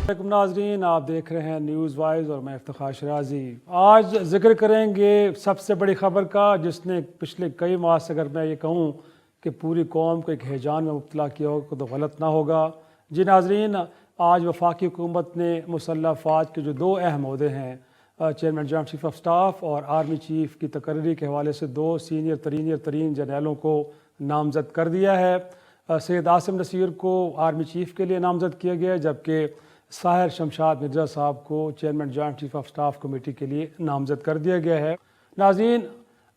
وعلیکم ناظرین، آپ دیکھ رہے ہیں نیوز وائز اور میں افتخار شرازی۔ آج ذکر کریں گے سب سے بڑی خبر کا جس نے پچھلے کئی ماہ سے، اگر میں یہ کہوں کہ پوری قوم کو ایک ہیجان میں مبتلا کیا ہو تو غلط نہ ہوگا۔ جی ناظرین، آج وفاقی حکومت نے مسلح افواج کے جو دو اہم عہدے ہیں، chairman joint chief of staff اور آرمی چیف کی تقرری کے حوالے سے دو سینئر ترین جرنیلوں کو نامزد کر دیا ہے۔ سید عاصم نصیر کو آرمی چیف کے لیے نامزد کیا گیا ہے، جبکہ ساحر شمشاد مرزا صاحب کو chairman joint chief of staff committee کے لیے نامزد کر دیا گیا ہے۔ ناظرین،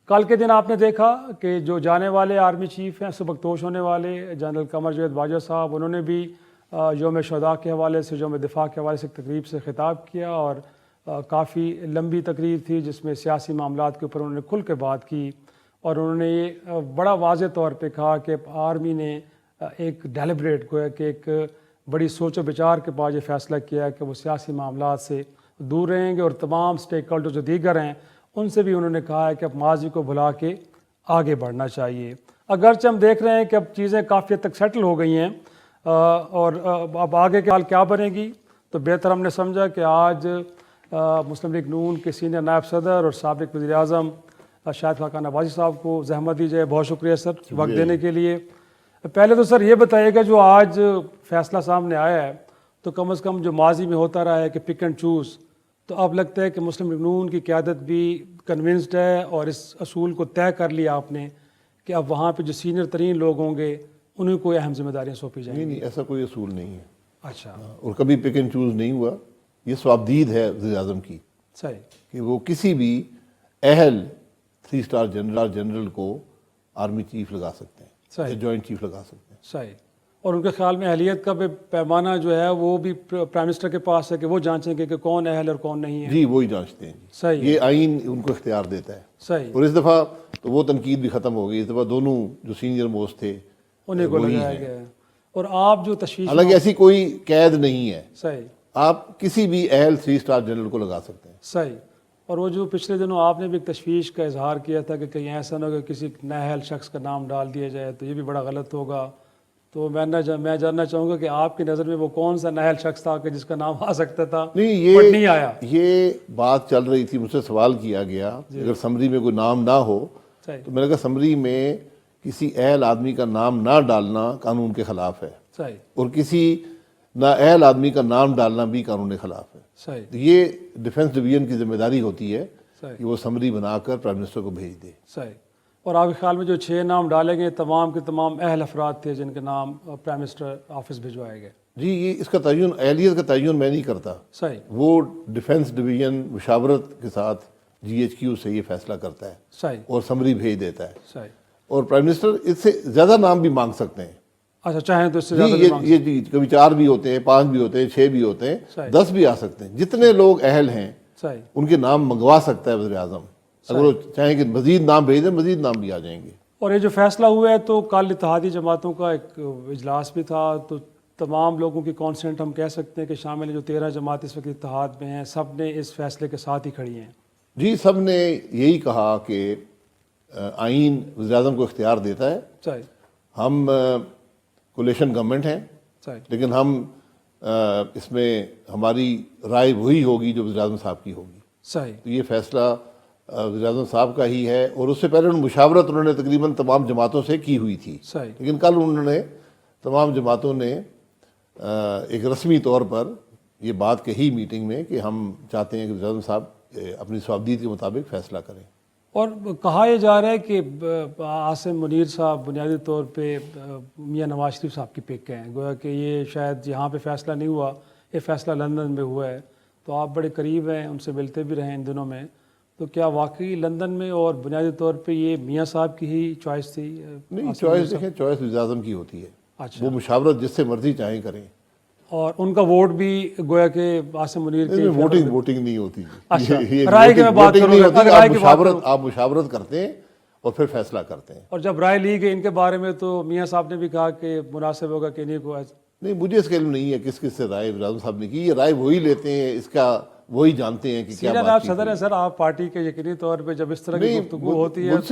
کل کے دن آپ نے دیکھا کہ جو جانے والے آرمی چیف ہیں، سبکدوش ہونے والے جنرل قمر جاوید باجوہ صاحب، انہوں نے بھی یوم شہداء کے حوالے سے، یوم دفاع کے حوالے سے ایک تقریب سے خطاب کیا، اور کافی لمبی تقریر تھی جس میں سیاسی معاملات کے اوپر انہوں نے کھل کے بات کی، اور انہوں نے یہ بڑا واضح طور پہ کہا کہ آرمی نے ایک ڈیلیبریٹ کو ہے کہ ایک بڑی سوچ و بچار کے بعد یہ فیصلہ کیا ہے کہ وہ سیاسی معاملات سے دور رہیں گے، اور تمام سٹیک ہولڈر جو دیگر ہیں ان سے بھی انہوں نے کہا ہے کہ اب ماضی کو بھلا کے آگے بڑھنا چاہیے۔ اگرچہ ہم دیکھ رہے ہیں کہ اب چیزیں کافی حد تک سیٹل ہو گئی ہیں، اور اب آگے کے حال کیا بنے گی، تو بہتر ہم نے سمجھا کہ آج مسلم لیگ نون کے سینئر نائب صدر اور سابق وزیر اعظم شاہد خاقان نواز صاحب کو زحمت دی جائے۔ بہت شکریہ سر وقت دینے کے لیے۔ پہلے تو سر یہ بتائیے گا، جو آج فیصلہ سامنے آیا ہے تو کم از کم جو ماضی میں ہوتا رہا ہے کہ پک اینڈ چوز، تو اب لگتا ہے کہ مسلم لیگ نون کی قیادت بھی کنونسڈ ہے اور اس اصول کو طے کر لیا آپ نے کہ اب وہاں پہ جو سینئر ترین لوگ ہوں گے انہیں کوئی اہم ذمہ داریاں سونپی جائیں گی؟ نہیں، ایسا کوئی اصول نہیں ہے۔ اچھا، اور کبھی پک اینڈ چوز نہیں ہوا۔ یہ ثوابدید ہے وزیر اعظم کی صحیح کہ وہ کسی بھی اہل 3 اسٹار جنرل کو آرمی چیف لگا سکتے ہیں، صحیح، جوائنٹ چیف لگا سکتے ہیں۔ صحیح، اور ان کے خیال میں اہلیت کا بھی پیمانہ جو ہے وہ بھی پرائم منسٹر کے پاس ہے کہ وہ جانچیں گے کہ کون اہل اور کون نہیں ہے۔ جی، وہی جانچتے ہیں جی۔ صحیح، یہ آئین ان کو اختیار دیتا ہے۔ صحیح، اور اس دفعہ تو وہ تنقید بھی ختم ہو گئی، اس دفعہ دونوں جو سینئر موسٹ تھے انہیں کو لگایا گیا ہے۔ اور آپ جو تشویش، حالانکہ ایسی کوئی قید نہیں ہے، صحیح آپ کسی بھی اہل 3 اسٹار جنرل کو لگا سکتے ہیں۔ صحیح، اور وہ جو پچھلے دنوں آپ نے بھی ایک تشویش کا اظہار کیا تھا کہ کہیں ایسا نہ ہو کہ کسی نااہل شخص کا نام ڈال دیا جائے تو یہ بھی بڑا غلط ہوگا، تو میں جاننا چاہوں گا کہ آپ کی نظر میں وہ کون سا نااہل شخص تھا کہ جس کا نام آ سکتا تھا نہیں آیا؟ یہ بات چل رہی تھی، مجھ سے سوال کیا گیا اگر سمری میں کوئی نام نہ ہو تو میں نے کہا سمری میں کسی اہل آدمی کا نام نہ ڈالنا قانون کے خلاف ہے، صحیح، اور کسی نااہل آدمی کا نام ڈالنا بھی قانون کے خلاف ہے۔ صحیح، تو یہ ڈیفنس ڈویژن کی ذمہ داری ہوتی ہے صحیح، کہ وہ سمری بنا کر پرائم منسٹر کو بھیج دے۔ صحیح، اور آپ کے خیال میں جو 6 نام ڈالے گئے تمام کے تمام اہل افراد تھے جن کے نام پرائم منسٹر آفس بھجوائے گئے؟ جی، یہ اس کا تعین، اہلیت کا تعین میں نہیں کرتا، صحیح، وہ ڈیفنس ڈویژن مشاورت کے ساتھ GHQ سے یہ فیصلہ کرتا ہے صحیح، اور سمری بھیج دیتا ہے، صحیح، اور پرائم منسٹر اس سے زیادہ نام بھی مانگ سکتے ہیں۔ اچھا، چاہیں تو اس سے جی، زیادہ بھی مانگ یہ جی کبھی 4 بھی ہوتے ہیں، 5 بھی ہوتے ہیں، 6 بھی ہوتے ہیں، صحیح، 10 بھی آ سکتے ہیں۔ جتنے لوگ اہل ہیں صحیح، ان کے نام منگوا سکتا ہے وزیر اعظم، اگر وہ چاہیں کہ مزید نام بھیج دیں، مزید نام بھی آ جائیں گے۔ اور یہ جو فیصلہ ہوا ہے تو کل اتحادی جماعتوں کا ایک اجلاس بھی تھا، تو تمام لوگوں کی کانسنٹ ہم کہہ سکتے ہیں کہ شامل ہیں، جو 13 جماعت اس وقت اتحاد میں ہیں، سب نے اس فیصلے کے ساتھ ہی کھڑی ہیں۔ جی، سب نے یہی کہا کہ آئین وزیر اعظم کو اختیار دیتا ہے، صحیح، ہم کولیشن گورنمنٹ ہیں، صحیح، لیکن ہم اس میں ہماری رائے وہی ہوگی جو وزیر اعظم صاحب کی ہوگی۔ صحیح، تو یہ فیصلہ وزیر اعظم صاحب کا ہی ہے، اور اس سے پہلے مشاورت انہوں نے تقریباً تمام جماعتوں سے کی ہوئی تھی، صحیح، لیکن کل انہوں نے تمام جماعتوں نے ایک رسمی طور پر یہ بات کہی میٹنگ میں کہ ہم چاہتے ہیں کہ وزیر اعظم صاحب اپنی ثوابدید کے مطابق فیصلہ کریں۔ اور کہا یہ جا رہا ہے کہ عاصم منیر صاحب بنیادی طور پہ میاں نواز شریف صاحب کی پک ہیں، گویا کہ یہ شاید یہاں پہ فیصلہ نہیں ہوا، یہ فیصلہ لندن میں ہوا ہے، تو آپ بڑے قریب ہیں، ان سے ملتے بھی رہے ان دنوں میں، تو کیا واقعی لندن میں اور بنیادی طور پہ یہ میاں صاحب کی ہی چوائس تھی؟ نہیں، چوائس دیکھیں، چوائس وزیر اعظم کی ہوتی ہے، اچھا، وہ مشاورت جس سے مرضی چاہیں کریں، اور ان کا ووٹ بھی گویا کہ عاصم منیر کی ووٹنگ نہیں ہوتی، اچھا، رائے کی میں بات کروں گا، آپ مشاورت کرتے ہیں اور پھر فیصلہ کرتے ہیں۔ اور جب رائے لی گئی ان کے بارے میں تو میاں صاحب نے بھی کہا کہ مناسب ہوگا کہ انہیں کو، نہیں، مجھے اس کا علم نہیں ہے کس کس سے رائے وزیر اعظم صاحب نے کی، یہ رائے وہی لیتے ہیں، اس کا وہی جانتے ہیں کہ کیا بات آپ صدر ہیں سر، آپ پارٹی کے یقینی طور پہ جب اس طرح کی گفتگو ہوتی ہے مجھ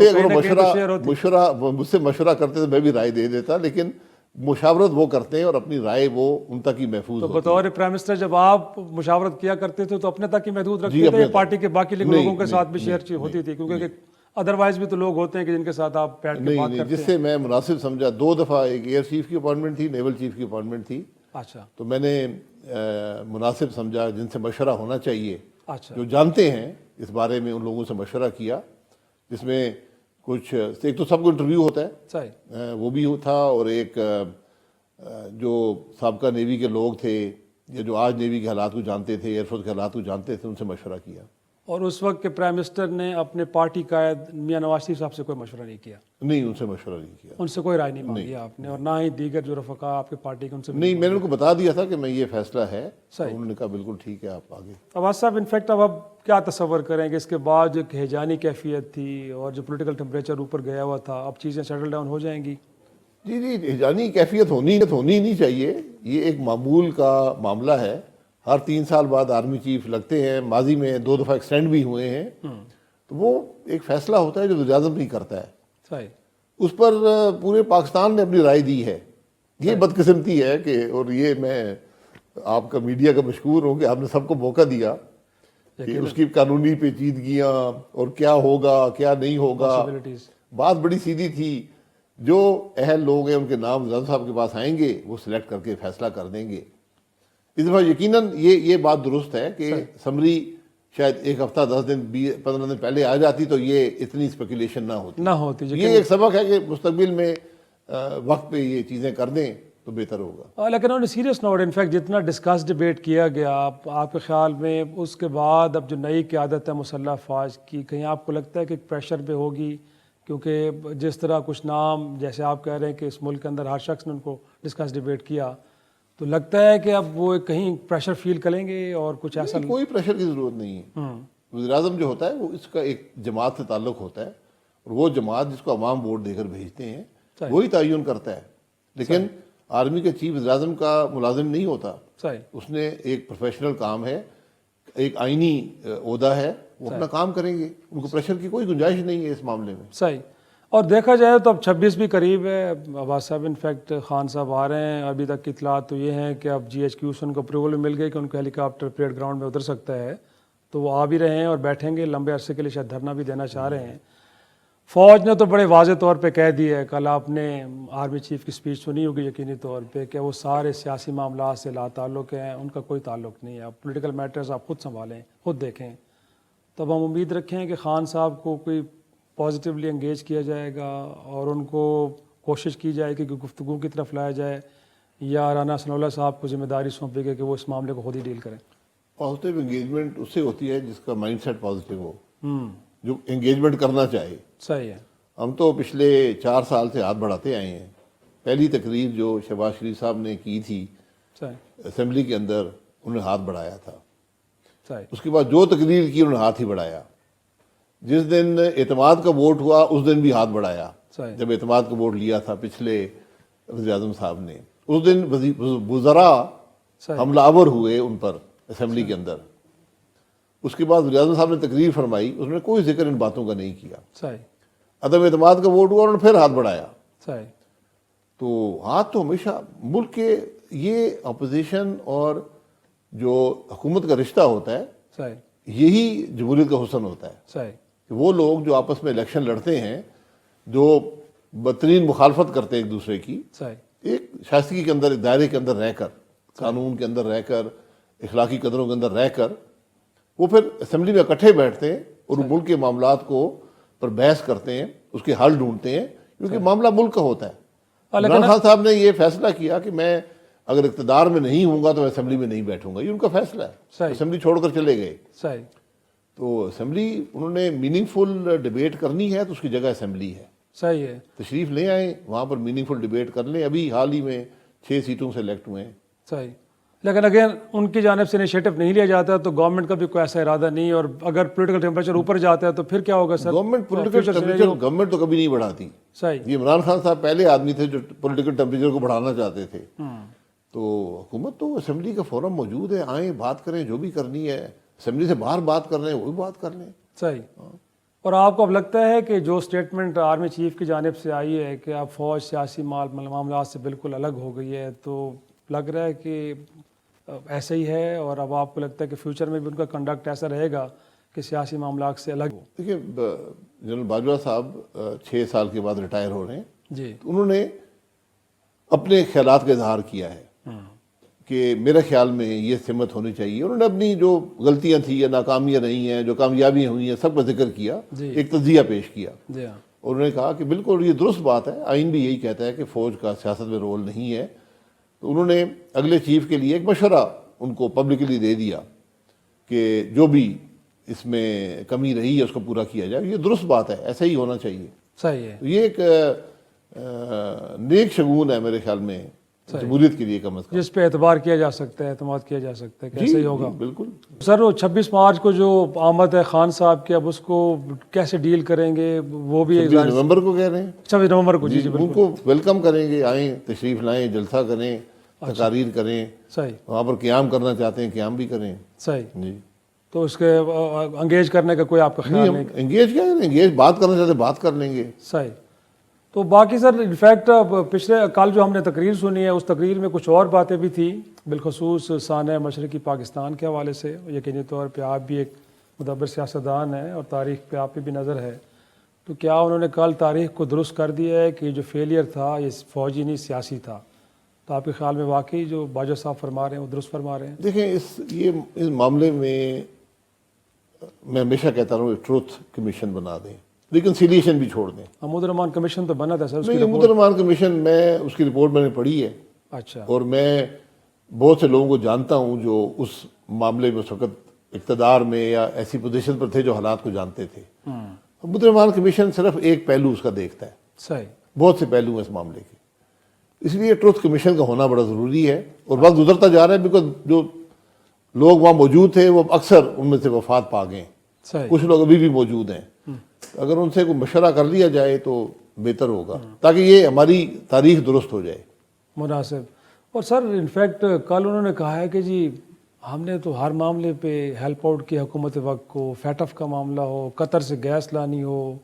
سے مشورہ کرتے تو میں بھی رائے دے دیتا، لیکن مشاورت وہ کرتے ہیں اور اپنی رائے وہ ان تک ہی محفوظ تو ہوتی ہے. بطور پرائم منسٹر جب آپ مشاورت کیا کرتے تھے تو اپنے تک ہی محدود رکھتے تھے اپنے یا تک. پارٹی کے باقی نہیں، لوگوں کے نہیں، ساتھ بھی نہیں، شیئر ہوتی تھی؟ کیونکہ ادروائز بھی تو لوگ ہوتے ہیں کہ جن کے ساتھ آپ بیٹھ کے بات نہیں، کرتے جس ہیں. سے میں مناسب سمجھا 2 دفعہ ایک ایئر چیف کی اپائنٹمنٹ تھی، نیول چیف کی اپائنٹمنٹ تھی، اچھا تو میں نے مناسب سمجھا جن سے مشورہ ہونا چاہیے، اچھا جو جانتے ہیں اس بارے میں، ان لوگوں سے مشورہ کیا، جس میں کچھ ایک تو سب کو انٹرویو ہوتا ہے، صحیح وہ بھی تھا، اور ایک جو سابقہ نیوی کے لوگ تھے یا جو آج نیوی کے حالات کو جانتے تھے، ایئر فورس کے حالات کو جانتے تھے، ان سے مشورہ کیا. اور اس وقت کے پرائم منسٹر نے اپنے پارٹی قائد میاں نواز شریف صاحب سے کوئی مشورہ نہیں کیا؟ نہیں، ان سے مشورہ نہیں کیا. ان سے کوئی رائے نہیں مانگی آپ نے، اور نہ ہی دیگر جو رفقا آپ کے پارٹی کے ان سے بھی؟ نہیں، میں نے ان کو بتا دیا تھا کہ میں یہ فیصلہ ہے، صحیح. انہوں نے کہا بالکل ٹھیک ہے، آپ آگے. عباس صاحب انفیکٹ اب کیا تصور کریں کہ اس کے بعد جو ایک ہیجانی کیفیت تھی اور جو پولیٹیکل ٹمپریچر اوپر گیا ہوا تھا، اب چیزیں سیٹل ڈاؤن ہو جائیں گی؟ جی، ہیجانی کیفیت ہونی نہیں چاہیے. یہ ایک معمول کا معاملہ ہے. ہر 3 سال بعد آرمی چیف لگتے ہیں، ماضی میں 2 دفعہ ایکسٹینڈ بھی ہوئے ہیں، تو وہ ایک فیصلہ ہوتا ہے جو وزیر اعظم نہیں کرتا ہے. صحیح. اس پر پورے پاکستان نے اپنی رائے دی ہے. یہ بدقسمتی ہے کہ، اور یہ میں آپ کا میڈیا کا مشکور ہوں کہ آپ نے سب کو موقع دیا کہ اس کی قانونی پیچیدگیاں اور کیا ہوگا کیا نہیں ہوگا. Possibilities. بات بڑی سیدھی تھی. جو اہل لوگ ہیں ان کے نام وزیر صاحب کے پاس آئیں گے، وہ سلیکٹ کر کے فیصلہ کر دیں گے. اس دفعہ یقیناً یہ بات درست ہے کہ اسمبلی شاید 1 ہفتہ 10 دن 15 دن پہلے آ جاتی تو یہ اتنی اسپیکولیشن نہ ہوتی. یہ ایک سبق ہے کہ مستقبل میں وقت پہ یہ چیزیں کر دیں تو بہتر ہوگا. لیکن انہوں نے سیریس نوٹ انفیکٹ جتنا ڈسکس ڈیبیٹ کیا گیا، آپ کے خیال میں اس کے بعد اب جو نئی قیادت ہے مسلح افواج کی، کہیں آپ کو لگتا ہے کہ پریشر پہ ہوگی؟ کیونکہ جس طرح کچھ نام جیسے آپ کہہ رہے ہیں کہ اس ملک کے اندر ہر شخص نے ان کو ڈسکس ڈیبیٹ کیا، تو لگتا ہے کہ اب وہ کہیں پریشر فیل کریں گے اور کچھ ایسا؟ کوئی پریشر کی ضرورت نہیں ہے. وزیر اعظم جو ہوتا ہے وہ اس کا ایک جماعت سے تعلق ہوتا ہے، اور وہ جماعت جس کو عوام ووٹ دے کر بھیجتے ہیں وہی تعین کرتا ہے. لیکن آرمی کے چیف وزیر اعظم کا ملازم نہیں ہوتا. صحیح. اس نے ایک پروفیشنل کام ہے، ایک آئینی عہدہ ہے، وہ اپنا کام کریں گے. ان کو پریشر کی کوئی گنجائش نہیں ہے اس معاملے میں. صحیح. اور دیکھا جائے تو اب 26 بھی قریب ہے. عباس صاحب انفیکٹ خان صاحب آ رہے ہیں، ابھی تک کی اطلاعات تو یہ ہیں کہ اب GHQ سے ان کو اپروول مل گئی کہ ان کا ہیلی کاپٹر پریڈ گراؤنڈ میں اتر سکتا ہے، تو وہ آ بھی رہے ہیں اور بیٹھیں گے لمبے عرصے کے لیے، شاید دھرنا بھی دینا چاہ رہے ہیں. فوج نے تو بڑے واضح طور پہ کہہ دی ہے، کل آپ نے آرمی چیف کی سپیچ سنی ہوگی یقینی طور پہ، کہ وہ سارے سیاسی معاملات سے لا تعلق ہیں، ان کا کوئی تعلق نہیں ہے. اب پولیٹیکل میٹرز آپ خود سنبھالیں، خود دیکھیں. تو اب ہم امید رکھیں کہ خان صاحب کو کوئی پازیٹیولی انگیج کیا جائے گا اور ان کو کوشش کی جائے کہ گفتگو کی طرف لایا جائے، یا رانا ثناء اللہ صاحب کو ذمہ داری سونپی گئی کہ وہ اس معاملے کو خود ہی ڈیل کریں؟ پازیٹیو انگیجمنٹ اس سے ہوتی ہے جس کا مائنڈ سیٹ پازیٹیو ہو، جو انگیجمنٹ کرنا چاہے. صحیح ہے. ہم تو پچھلے 4 سال سے ہاتھ بڑھاتے آئے ہیں. پہلی تقریر جو شہباز شریف صاحب نے کی تھی اسمبلی کے اندر، انہوں نے ہاتھ بڑھایا تھا. صحیح. اس کے بعد جو تقریر کی انہوں نے ہاتھ ہی بڑھایا. جس دن اعتماد کا ووٹ ہوا اس دن بھی ہاتھ بڑھایا. جب اعتماد کا ووٹ لیا تھا پچھلے وزیر اعظم صاحب نے، اس دن وزراء حملہ آور ہوئے ان پر اسمبلی کے اندر. اس کے بعد وزیر اعظم صاحب نے تقریر فرمائی، اس نے کوئی ذکر ان باتوں کا نہیں کیا. صحیح. عدم اعتماد کا ووٹ ہوا، انہوں نے پھر ہاتھ بڑھایا. صحیح. تو ہاتھ تو ہمیشہ ملک کے، یہ اپوزیشن اور جو حکومت کا رشتہ ہوتا ہے، صحیح، یہی جمہوریت کا حسن ہوتا ہے. صحیح. کہ وہ لوگ جو آپس میں الیکشن لڑتے ہیں، جو بدترین مخالفت کرتے ہیں ایک دوسرے کی، صحیح، ایک شائستگی کے اندر، ایک دائرے کے اندر رہ کر، قانون کے اندر رہ کر، اخلاقی قدروں کے اندر رہ کر، وہ پھر اسمبلی میں اکٹھے بیٹھتے ہیں اور ملک کے معاملات کو پر بحث کرتے ہیں، اس کے حل ڈھونڈتے ہیں، کیونکہ معاملہ ملک کا ہوتا ہے. عمران خان صاحب نے یہ فیصلہ کیا کہ میں اگر اقتدار میں نہیں ہوں گا تو میں اسمبلی میں نہیں بیٹھوں گا. یہ ان کا فیصلہ ہے. اسمبلی چھوڑ کر چلے گئے. صحیح. تو اسمبلی انہوں نے میننگ فل ڈیبیٹ کرنی ہے تو اس کی جگہ اسمبلی ہے. صحیح ہے. تشریف لے آئیں، وہاں پر میننگ فل ڈیبیٹ کر لیں. ابھی حال ہی میں 6 سیٹوں سے الیکٹ ہوئے ہیں. صحیح. لیکن اگر ان کی جانب سے انیشیٹو نہیں لیا جاتا تو گورنمنٹ کا بھی کوئی ایسا ارادہ نہیں، اور اگر پولیٹیکل ٹیمپریچر اوپر جاتا ہے تو پھر کیا ہوگا سر؟ گورنمنٹ پولیٹیکل ٹیمپریچر گورنمنٹ تو کبھی نہیں بڑھاتی. صحیح. یہ عمران خان صاحب پہلے آدمی تھے جو پولیٹیکل ٹیمپریچر کو بڑھانا چاہتے تھے. تو حکومت تو اسمبلی کا فورم موجود ہے، آئیں بات کریں، جو بھی کرنی ہے. اسمبلی سے باہر بات کر رہے ہیں وہ بھی بات کر لیں. صحیح. اور آپ کو اب لگتا ہے کہ جو اسٹیٹمنٹ آرمی چیف کی جانب سے آئی ہے کہ اب فوج سیاسی معاملات سے بالکل الگ ہو گئی ہے، تو لگ رہا ہے کہ ایسا ہی ہے، اور اب آپ کو لگتا ہے کہ فیوچر میں بھی ان کا کنڈکٹ ایسا رہے گا کہ سیاسی معاملات سے الگ ہو؟ دیکھیے جنرل باجوہ صاحب 6 سال کے بعد ریٹائر ہو رہے ہیں، جی، تو انہوں نے اپنے خیالات کا اظہار کیا ہے کہ میرے خیال میں یہ سمت ہونی چاہیے. انہوں نے اپنی جو غلطیاں تھیں یا ناکامیاں رہی ہیں، جو کامیابیاں ہوئی ہیں، سب کا ذکر کیا، جی، ایک تجزیہ پیش کیا. جی ہاں، اور انہوں نے کہا کہ بالکل یہ درست بات ہے، آئین بھی یہی کہتا ہے کہ فوج کا سیاست میں رول نہیں ہے. تو انہوں نے اگلے چیف کے لیے ایک مشورہ ان کو پبلکلی دے دیا کہ جو بھی اس میں کمی رہی ہے اس کو پورا کیا جائے. یہ درست بات ہے، ایسا ہی ہونا چاہیے. صحیح ہے، یہ ایک نیک شگون ہے میرے خیال میں جمہوریت کے لیے کم از کم. جس پہ اعتبار کیا جا سکتا ہے، اعتماد کیا جا سکتا ہے کہ ایسا ہی ہوگا. بالکل. سر وہ 26 مارچ کو جو آمد ہے خان صاحب کی، اب اس کو کیسے ڈیل کریں گے؟ وہ بھی 26 نومبر کو کہہ رہے ہیں. 26 نومبر کو، جی جی ان بالکل، کو ویلکم کریں گے، آئیں، تشریف لائیں، جلسہ کریں، تقاریر کریں. صحیح، وہاں پر قیام کرنا چاہتے ہیں قیام بھی کریں. صحیح. جی، تو اس کے انگیج کرنے کا کوئی آپ کا خیال نہیں؟ انگیج کیا کریں، انگیج بات کرنا چاہتے ہیں بات کر لیں گے. صحیح. تو باقی سر انفیکٹ پچھلے کل جو ہم نے تقریر سنی ہے، اس تقریر میں کچھ اور باتیں بھی تھیں، بالخصوص سانحہ مشرقی پاکستان کے حوالے سے. یقینی طور پہ آپ بھی ایک مدبر سیاستدان ہیں اور تاریخ پہ آپ پہ بھی نظر ہے. تو کیا انہوں نے کل تاریخ کو درست کر دیا ہے کہ جو فیلئر تھا یہ فوجی نہیں سیاسی تھا؟ تو آپ کے خیال میں واقعی جو باجوہ صاحب فرما رہے ہیں وہ درست فرما رہے ہیں؟ دیکھیں اس معاملے میں میں ہمیشہ کہتا ہوں ٹروتھ کمیشن بنا دیں، ریکنسیلیشن بھی چھوڑ دیں. محمود الرحمان کمیشن تو بنا تھا سر، اس کی نہیں، محمود الرحمان کمیشن میں اس کی رپورٹ میں نے پڑھی ہے، اچھا، اور میں بہت سے لوگوں کو جانتا ہوں جو اس معاملے میں اس وقت اقتدار میں یا ایسی پوزیشن پر تھے جو حالات کو جانتے تھے. محمود الرحمان کمیشن صرف ایک پہلو اس کا دیکھتا ہے، صحیح، بہت سے پہلو ہیں اس معاملے کے. اس لیے ٹروتھ کمیشن کا ہونا بڑا ضروری ہے. اور وقت گزرتا جا رہا ہے، بیکاز جو لوگ وہاں موجود تھے وہ اکثر ان میں سے وفات پا گئے ہیں، صحیح، کچھ لوگ ابھی بھی موجود ہیں. اگر ان سے کوئی مشورہ کر لیا جائے تو بہتر ہوگا، تاکہ یہ ہماری تاریخ درست ہو جائے. مناسب. اور سر انفیکٹ کل انہوں نے کہا ہے کہ جی ہم نے تو ہر معاملے پہ ہیلپ آؤٹ کی حکومت وقت کو، فیٹف کا معاملہ ہو، قطر سے گیس لانی ہو،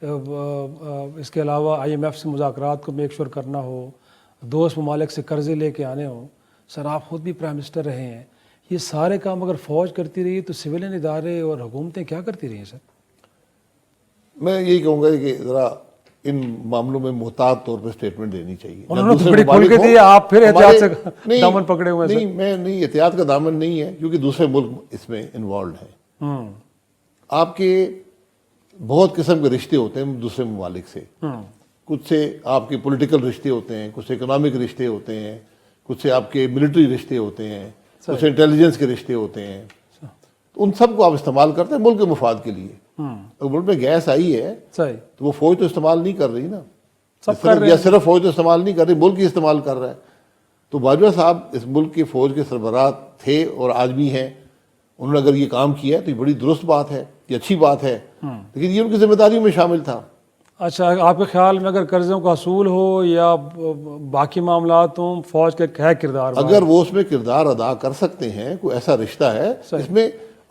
اس کے علاوہ IMF سے مذاکرات کو میک شور کرنا ہو، دوست ممالک سے قرضے لے کے آنے ہوں. سر آپ خود بھی پرائم منسٹر رہے ہیں، یہ سارے کام اگر فوج کرتی رہی تو سویلین ادارے اور حکومتیں کیا کرتی رہی ہیں سر؟ میں یہی کہوں گا کہ ذرا ان معاملوں میں محتاط طور پہ سٹیٹمنٹ دینی چاہیے. انہوں نے تو بڑی کھل کے دی، آپ پھر احتیاط سے دامن پکڑے ہوئے ہیں. نہیں، میں نہیں، احتیاط کا دامن نہیں ہے، کیونکہ دوسرے ملک اس میں انوالوڈ ہیں. آپ کے بہت قسم کے رشتے ہوتے ہیں دوسرے ممالک سے. کچھ سے آپ کے پولیٹیکل رشتے ہوتے ہیں، کچھ سے اکنامک رشتے ہوتے ہیں، کچھ سے آپ کے ملٹری رشتے ہوتے ہیں، کچھ سے انٹیلیجنس کے رشتے ہوتے ہیں. ان سب کو آپ استعمال کرتے ہیں ملک کے مفاد کے لیے. اگر ملک میں گیس آئی ہے تو وہ فوج تو استعمال نہیں کر رہی نا، صرف فوج تو استعمال نہیں کر رہی، ملک ہی استعمال کر رہا ہے. تو باجوہ صاحب اس ملک کے فوج کے سربراہ تھے اور آج بھی ہیں. انہوں نے اگر یہ کام کیا ہے تو یہ بڑی درست بات ہے، یہ اچھی بات ہے، لیکن یہ ان کی ذمہ داریوں میں شامل تھا. اچھا، آپ کے خیال میں اگر قرضوں کا حصول ہو یا باقی معاملات ہوں، فوج کا ہے کردار؟ اگر وہ اس میں کردار ادا کر سکتے ہیں، کوئی ایسا رشتہ ہے اس میں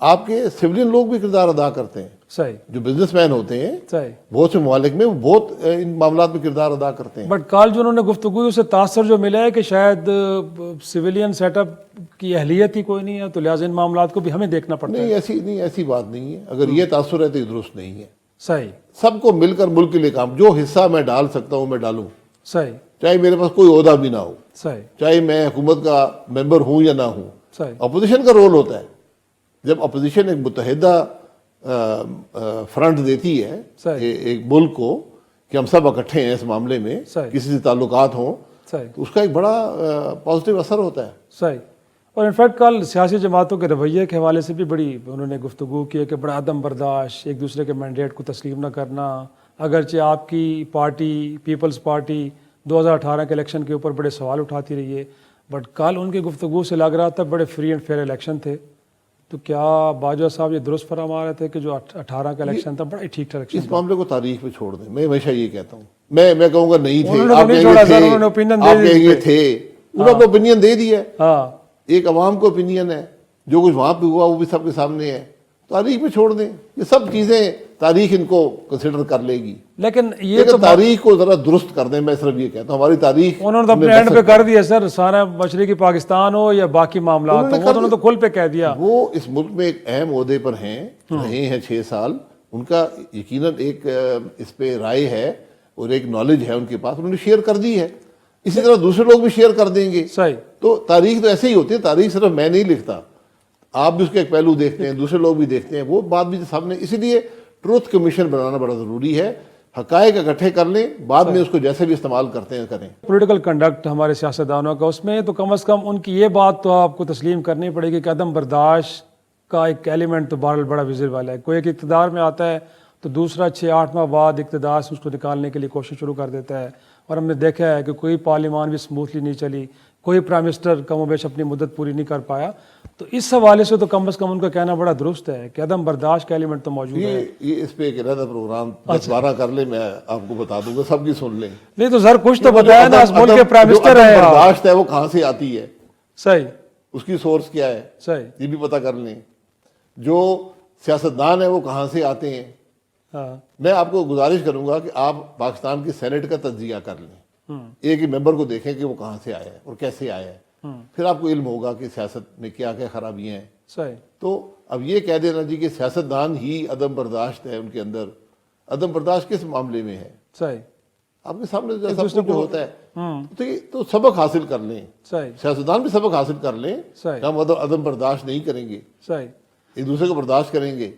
آپ کے سویلین لوگ بھی کردار ادا کرتے ہیں. صحیح، جو بزنس مین ہوتے ہیں صحیح، بہت سے ممالک میں وہ بہت ان معاملات میں کردار ادا کرتے ہیں. بٹ کل جو انہوں نے گفتگو اس سے تاثر جو ملا ہے کہ شاید سویلین سیٹ اپ کی اہلیت ہی کوئی نہیں ہے، تو لہٰذا ان معاملات کو بھی ہمیں دیکھنا پڑتا ہے. نہیں، ایسی بات نہیں ہے. اگر یہ تاثر ہے تو یہ درست نہیں ہے. صحیح، سب کو مل کر ملک کے لیے کام، جو حصہ میں ڈال سکتا ہوں میں ڈالوں، صحیح، چاہے میرے پاس کوئی عہدہ بھی نہ ہو، صحیح، چاہے میں حکومت کا ممبر ہوں یا نہ ہوں. صحیح، اپوزیشن کا رول ہوتا ہے. جب اپوزیشن ایک متحدہ فرنٹ دیتی ہے ایک ملک کو کہ ہم سب اکٹھے ہیں اس معاملے میں، کسی سے تعلقات ہوں، تو اس کا ایک بڑا پازیٹیو اثر ہوتا ہے. صحیح. اور انفیکٹ کل سیاسی جماعتوں کے رویے کے حوالے سے بھی بڑی انہوں نے گفتگو کی ہے کہ بڑا عدم برداشت، ایک دوسرے کے مینڈیٹ کو تسلیم نہ کرنا. اگرچہ آپ کی پارٹی پیپلز پارٹی 2018 کے الیکشن کے اوپر بڑے سوال اٹھاتی رہی ہے، بٹ کل ان کی گفتگو سے لگ رہا تھا بڑے فری اینڈ فیئر الیکشن تھے. تو کیا باجوہ صاحب یہ درست فرما رہے تھے کہ جو 18 کا الیکشن تھا بڑا ٹھیک ٹھاک الیکشن؟ اس معاملے کو تاریخ پہ چھوڑ دیں. میں ہمیشہ یہ کہتا ہوں، میں کہوں گا نہیں تھے، آپ کہیں گے تھے، انہوں نے اوپینین دے دیا. ایک عوام کو اوپینین ہے، جو کچھ وہاں پہ ہوا وہ بھی سب کے سامنے ہے. تاریخ میں چھوڑ دیں. یہ سب چیزیں تاریخ ان کو کنسیڈر کر لے گی. لیکن یہ لیکن تو تاریخ کو ذرا درست کر دیں. میں صرف یہ کہتا ہوں ہماری تاریخ انہوں نے تو اپنے اینڈ پہ کر دیا سر, سارا مشرقی پاکستان ہو یا باقی معاملات ہو, وہ انہوں نے تو کھل پہ کہہ دیا. وہ اس ملک میں ایک اہم عہدے پر ہیں, رہے ہیں 6 سال. ان کا یقیناً ایک اس پہ رائے ہے اور ایک نالج ہے ان کے پاس, انہوں نے شیئر کر دی ہے. اسی طرح دوسرے لوگ بھی شیئر کر دیں گے. صحیح. تو تاریخ تو ایسے ہی ہوتی ہے. تاریخ صرف میں نہیں لکھتا, آپ بھی اس کے ایک پہلو دیکھتے ہیں, دوسرے لوگ بھی دیکھتے ہیں, وہ بات بھی سامنے. اسی لیے ٹروتھ کمیشن بنانا بڑا ضروری ہے. حقائق اکٹھے کر لیں, بعد میں اس کو جیسے بھی استعمال کرتے ہیں کریں. پولیٹیکل کنڈکٹ ہمارے سیاستدانوں کا, اس میں تو کم از کم ان کی یہ بات تو آپ کو تسلیم کرنی پڑے گی کہ عدم برداشت کا ایک ایلیمنٹ تو بہرحال بڑا ویزیبل ہے. کوئی ایک اقتدار میں آتا ہے تو دوسرا 6-8 ماہ بعد اقتدار سے اس کو نکالنے کے لیے کوشش شروع کر دیتا ہے. اور ہم نے دیکھا ہے کہ کوئی پارلیمان بھی سموتھلی نہیں چلی, کوئی پرائم منسٹر کم و بیش اپنی مدت پوری نہیں کر پایا. تو اس حوالے سے تو کم از کم ان کا کہنا بڑا درست ہے کہ عدم برداشت کا ایلیمنٹ تو موجود ہے. یہ اس پہ ایک علیحدہ پروگرام 10-12 کر لیں, میں آپ کو بتا دوں گا, سب کی سن لیں. نہیں تو سر کچھ تو بتایا نا, اس ملک کے پرائم منسٹر ہے. برداشت ہے وہ کہاں سے آتی ہے, صحیح, اس کی سورس کیا ہے, صحیح, یہ بھی پتہ کر لیں. جو سیاستدان ہیں وہ کہاں سے آتے ہیں. ہاں, میں آپ کو گزارش کروں گا کہ آپ پاکستان کی سینٹ کا تجزیہ کر لیں, ایک ہی ممبر کو دیکھیں کہ وہ کہاں سے آیا ہے اور کیسے آیا ہے. پھر آپ کو علم ہوگا کہ سیاست میں کیا کیا خرابیاں ہیں. صحیح. تو اب یہ کہہ دینا جی کہ سیاستدان ہی عدم برداشت ہے ان کے اندر, عدم برداشت کس معاملے میں ہے. صحیح. آپ کے سامنے سب کچھ جو ہوتا ہے تو سبق حاصل کر لیں. صحیح. سیاستدان بھی سبق حاصل کر لیں صحیح. کہ ہم عدم برداشت نہیں کریں گے, صحیح. ایک دوسرے کو برداشت کریں گے.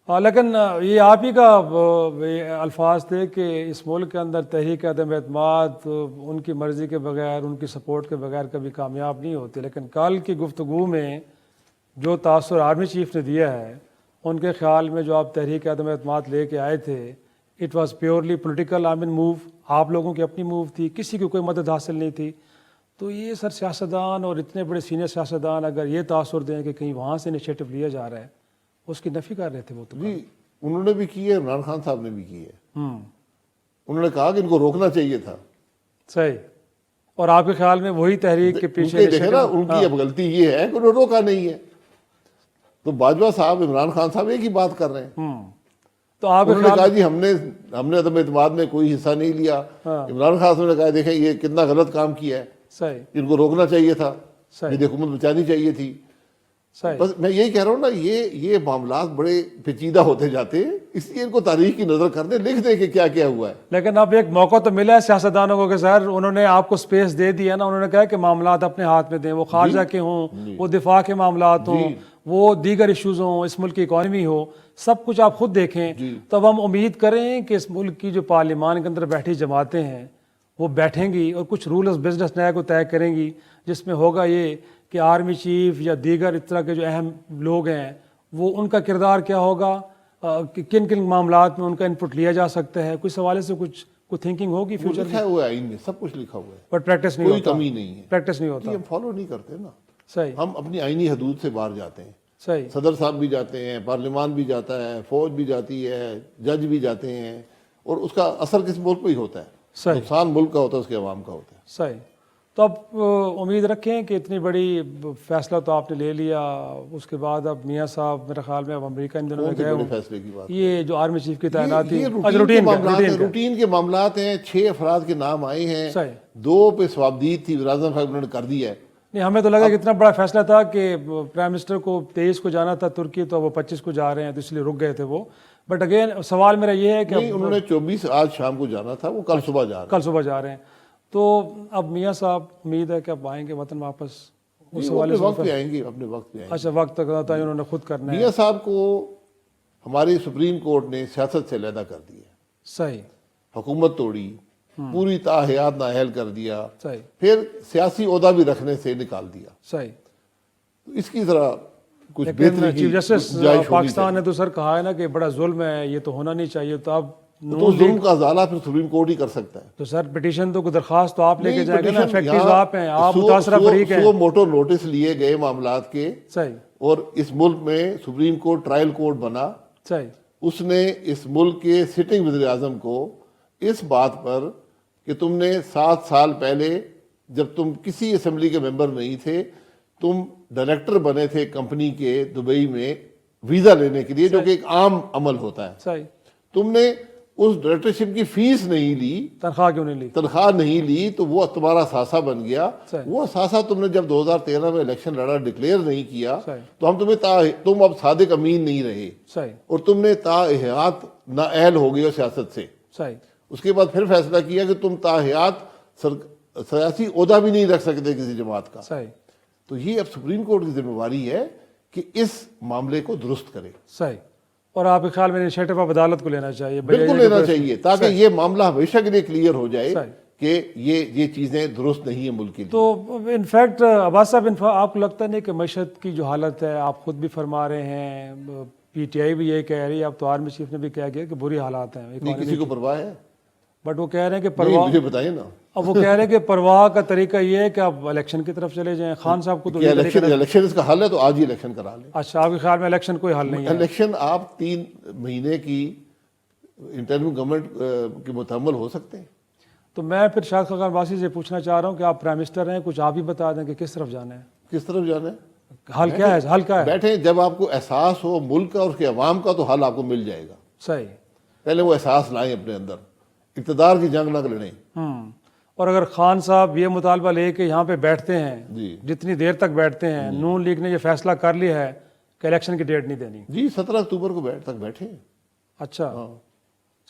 لیکن یہ آپ ہی کا الفاظ تھے کہ اس ملک کے اندر تحریک عدم اعتماد ان کی مرضی کے بغیر, ان کی سپورٹ کے بغیر کبھی کامیاب نہیں ہوتی. لیکن کل کی گفتگو میں جو تاثر آرمی چیف نے دیا ہے, ان کے خیال میں جو آپ تحریک عدم اعتماد لے کے آئے تھے, it was purely political move, آپ لوگوں کی اپنی موو تھی, کسی کی کوئی مدد حاصل نہیں تھی. تو یہ سر سیاستدان اور اتنے بڑے سینئر سیاستدان اگر یہ تاثر دیں کہ کہیں وہاں سے انیشیٹو لیا جا رہا ہے, اس کی نفی کر رہے تھے وہ تو. جی انہوں نے بھی کی ہے, عمران خان صاحب نے بھی کی ہے. انہوں نے کہا کہ ان کو روکنا چاہیے تھا. صحیح. اور آپ کے خیال میں وہی تحریک کے پیچھے دیکھیں نا, ان کی اب غلطی یہ ہے کہ انہوں نے روکا نہیں ہے. تو باجوہ صاحب, عمران خان صاحب ایک ہی بات کر رہے ہیں. تو آپ انہوں نے کہا جی ہم نے عدم اعتماد میں کوئی حصہ نہیں لیا. عمران خان صاحب نے کہا دیکھیں یہ کتنا غلط کام کیا ہے, صحیح, ان کو روکنا چاہیے تھا, صحیح, یہ حکومت بچانی چاہیے تھی. صحیح. بس میں یہی کہہ رہا ہوں نا, یہ معاملات بڑے پیچیدہ ہوتے جاتے ہیں, اس لیے ان کو تاریخ کی نظر کر دیں, لکھ دیں کہ کیا کیا ہوا ہے. لیکن اب ایک موقع تو ملا ہے سیاستدانوں کو کہ سر انہوں نے آپ کو سپیس دے دیا نا, انہوں نے کہا کہ معاملات اپنے ہاتھ میں دیں, وہ خارجہ کے ہوں, وہ دفاع کے معاملات ہوں, وہ دیگر ایشوز ہوں, اس ملک کی اکانومی ہو, سب کچھ آپ خود دیکھیں. تو اب ہم امید کریں کہ اس ملک کی جو پارلیمان کے اندر بیٹھی جماعتیں ہیں وہ بیٹھیں گی اور کچھ رول آف بزنس نیا کو طے کریں گی, جس میں ہوگا یہ کہ آرمی چیف یا دیگر اس طرح کے جو اہم لوگ ہیں وہ ان کا کردار کیا ہوگا, کن کن معاملات میں ان کا انپٹ لیا جا سکتا ہے. کچھ حوالے سے کچھ تھنکنگ ہوگی فیوچر لکھا ہوا ہے آئین میں, سب کچھ لکھا ہوا ہے, پر پریکٹس نہیں کوئی ہوتا. کمی نہیں ہے, پریکٹس نہیں ہوتا. ہم فالو نہیں کرتے نا. صحیح. ہم اپنی آئینی حدود سے باہر جاتے ہیں. صحیح. صدر صاحب بھی جاتے ہیں, پارلیمان بھی جاتا ہے, فوج بھی جاتی ہے, جج بھی جاتے ہیں, اور اس کا اثر کس ملک پہ ہی ہوتا ہے. صحیح. نقصان ملک کا ہوتا ہے, اس کے عوام کا ہوتا ہے. صحیح. تو اب امید رکھیں کہ اتنی بڑی فیصلہ تو آپ نے لے لیا, اس کے بعد اب میاں صاحب میرے خیال میں اب امریکہ ان دنوں میں گئے ہوں, فیصلے کی بات, یہ جو آرمی چیف کی تعیناتی روٹین کے معاملات ہیں. 6 افراد کے نام آئے ہیں, 2 پہ سوابدید تھی, وزیراعظم صاحب انہوں نے کر دی ہے. نہیں, ہمیں تو لگا کہ اتنا بڑا فیصلہ تھا کہ پرائم منسٹر کو 23 کو جانا تھا ترکی, تو وہ 25 کو جا رہے ہیں, تو اس لیے رک گئے تھے وہ. بٹ اگین سوال میرا یہ ہے کہ انہوں نے 24 آج شام کو جانا تھا, وہ کل صبح جا رہے ہیں. کل صبح جا رہے ہیں. تو اب میاں صاحب امید ہے کہ اب آئیں گے وطن واپس, اس حوالے سے وقت پہ آئیں گے, اپنے وقت پہ آئیں گے. اچھا, وقت تک ہوتا ہے انہوں نے خود کرنا ہے. میاں صاحب کو ہماری سپریم کورٹ نے سیاست سے علیحدہ کر دیا. صحیح. حکومت توڑی, پوری تاحیات نااہل کر دیا, صحیح. پھر سیاسی عہدہ بھی رکھنے سے نکال دیا. صحیح. اس کی ذرا کچھ بہتری چیف جسٹس پاکستان نے تو سر کہا ہے نا کہ بڑا ظلم ہے, یہ تو ہونا نہیں چاہیے. تو اب تو ظلم کا ازالہ پھر سپریم کورٹ ہی کر سکتا ہے. تو سر پٹیشن تو درخواست تو آپ لے کے جائیں گے نا, افیکٹیو آپ ہیں, آپ متاثرہ فریق ہیں. 100 موٹو نوٹس لیے گئے معاملات کے. صحیح. اور اس ملک میں سپریم کورٹ ٹرائل کورٹ بنا. صحیح. اس نے اس ملک کے سٹنگ وزیر اعظم کو اس بات پر کہ تم نے 7 سال پہلے جب تم کسی اسمبلی کے ممبر نہیں تھے, تم ڈائریکٹر بنے تھے کمپنی کے دبئی میں, ویزا لینے کے لیے، جو کہ ایک عام عمل ہوتا ہے، صحیح، تم نے اس ڈائریکٹرشپ کی فیس نہیں لی، تنخواہ کیوں نہیں لی؟ تنخواہ نہیں لی، تو وہ تمہارا اثاثہ بن گیا۔ صحیح۔ وہ اثاثہ تم نے جب 2013 میں الیکشن لڑا، ڈکلیئر نہیں کیا، صحیح۔ تو ہم تم اب صادق امین نہیں رہے، صحیح، اور تم نے تاحیات نااہل ہو گئے ہو سیاست سے۔ صحیح، اس کے بعد پھر فیصلہ کیا کہ تم تاحیات سیاسی عہدہ بھی نہیں رکھ سکتے کسی جماعت کا۔ صحیح، تو یہ اب سپریم کورٹ کی ذمہ داری ہے کہ اس معاملے کو درست کرے۔ صحیح۔ اور آپ کے خیال میں انیشیٹو اب عدالت کو لینا چاہیے؟ بالکل لینا چاہیے، تاکہ یہ معاملہ ہمیشہ کے لیے کلیئر ہو جائے صحیح۔ کہ یہ چیزیں درست نہیں ہیں ملک کے لیے۔ تو انفیکٹ عباس صاحب، آپ کو لگتا نہیں کہ معیشت کی جو حالت ہے، آپ خود بھی فرما رہے ہیں، پی ٹی آئی بھی یہ کہہ رہی ہے، اب تو آرمی چیف نے بھی کہہ گیا کہ بری حالات ہیں نہیں کسی کو پرواہ ہے؟ بٹ وہ کہہ رہے ہیں کہ نہیں، پرواہ، مجھے بتائیں نا، اب وہ کہہ رہے ہیں کہ پرواہ کا طریقہ یہ ہے کہ آپ الیکشن کی طرف چلے جائیں۔ خان صاحب کو تو کہ الیکشن اس کا حل ہے تو آج ہی الیکشن کرا لیں۔ اچھا، آپ کے خیال میں الیکشن کوئی حل نہیں ہے؟ الیکشن آپ 3 مہینے کی انٹرم گورنمنٹ کے متحمل ہو سکتے ہیں۔ تو میں پھر شاہد خاقان عباسی سے پوچھنا چاہ رہا ہوں کہ آپ پرائم منسٹر ہیں، کچھ آپ ہی بتا دیں کہ کس طرف جانا ہے، کس طرف جانا ہے؟ حل کیا ہے؟ حل کیا ہے؟ بیٹھیں، جب آپ کو احساس ہو ملک کا اور اس کے عوام کا، تو حل آپ کو مل جائے گا۔ صحیح۔ پہلے وہ احساس لائیں اپنے اندر، اقتدار کی جنگ نہ لڑیں۔ اور اگر خان صاحب یہ مطالبہ لے کے یہاں پہ بیٹھتے ہیں، جی جتنی دیر تک بیٹھتے ہیں، نون لیگ نے یہ فیصلہ کر لیا ہے کہ الیکشن کی ڈیٹ نہیں دینی۔ جی 17 اکتوبر کو تک بیٹھیں۔ اچھا،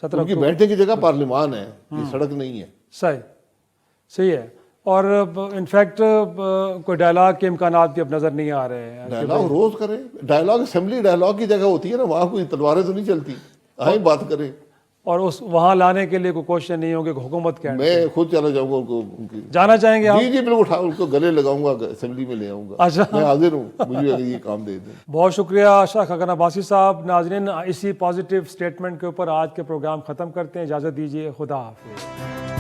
17 ان کی بیٹھنے کی جگہ پارلیمان ہے، یہ سڑک نہیں ہے۔ صحیح ہے۔ اور انفیکٹ کوئی ڈائلاگ کے امکانات بھی اب نظر نہیں آ رہے ہیں۔ ڈائلاگ روز کریں، ڈائلاگ اسمبلی ڈائلاگ کی جگہ ہوتی ہے نا، وہاں کوئی تلواریں تو نہیں چلتی، آئیں بات کریں۔ اور اس وہاں لانے کے لیے کوئی کوشش نہیں ہوگی کہ حکومت کیا میں خود چلا جاؤں گا ان کو، ان کی جانا چاہیں گے آپ؟ جی بالکل، اٹھا ان کو گلے لگاؤں گا، اسمبلی میں لے آؤں گا۔ اچھا، میں حاضر ہوں، مجھے اگر یہ کام دے دیں۔ بہت شکریہ شاہ خاقان عباسی صاحب۔ ناظرین، اسی پازیٹیو سٹیٹمنٹ کے اوپر آج کے پروگرام ختم کرتے ہیں، اجازت دیجیے، خدا حافظ۔